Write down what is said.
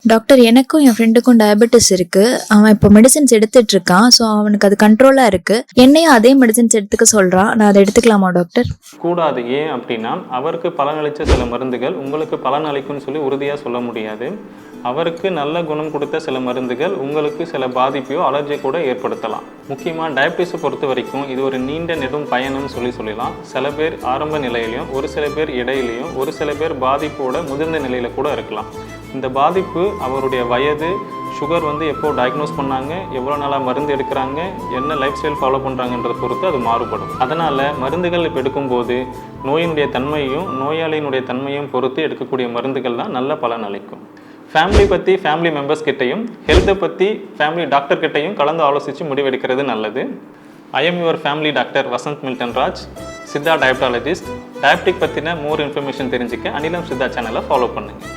Doctor, எனக்கும் என் ஃப்ரெண்டுக்கும் diabetes இருக்கு. அவன் இப்போ மெடிசின்ஸ் எடுத்துட்டு இருக்கான். ஸோ அவனுக்கு அது கண்ட்ரோலா இருக்கு. என்னையும் அதே மெடிசின்ஸ் எடுத்துக்க சொல்றான். நான் அதை எடுத்துக்கலாமா டாக்டர்? கூடாது. ஏன் அப்படின்னா, அவருக்கு பலனளித்த சில மருந்துகள் உங்களுக்கு பலனளிக்கும்னு சொல்லி உறுதியாக சொல்ல முடியாது. அவருக்கு நல்ல குணம் கொடுத்த சில மருந்துகள் உங்களுக்கு சில பாதிப்பையோ அலர்ஜி கூட ஏற்படுத்தலாம். முக்கியமாக டயபிட்டிஸை பொறுத்த வரைக்கும் இது ஒரு நீண்ட நெடும் பயணம்னு சொல்லலாம். சில பேர் ஆரம்ப நிலையிலையும், ஒரு சில பேர் இடையிலையும், ஒரு சில பேர் பாதிப்போட முதிர்ந்த நிலையில் கூட இருக்கலாம். இந்த பாதிப்பு அவருடைய வயது, சுகர் எப்போ டயக்னோஸ் பண்ணாங்க, எவ்வளோ நாளாக மருந்து எடுக்கிறாங்க, என்ன லைஃப் ஸ்டைல் ஃபாலோ பண்ணுறாங்கன்றதை பொறுத்து அது மாறுபடும். அதனால் மருந்துகள் இப்போ எடுக்கும்போது நோயினுடைய தன்மையும் நோயாளியினுடைய தன்மையும் பொறுத்து எடுக்கக்கூடிய மருந்துகள் தான் நல்ல பலன் அளிக்கும். ஃபேமிலி பற்றி ஃபேமிலி மெம்பர்ஸ் கிட்டையும், ஹெல்த்தை பற்றி ஃபேமிலி டாக்டர் கிட்டையும் கலந்து ஆலோசித்து முடிவெடுக்கிறது நல்லது. I am your family doctor Vasanth Milton Raj, Siddha diabetologist. Diabetic பற்றின மோர் இன்ஃபர்மேஷன் தெரிஞ்சுக்க அனிலம் சித்தா சேனலை ஃபாலோ பண்ணுங்கள்.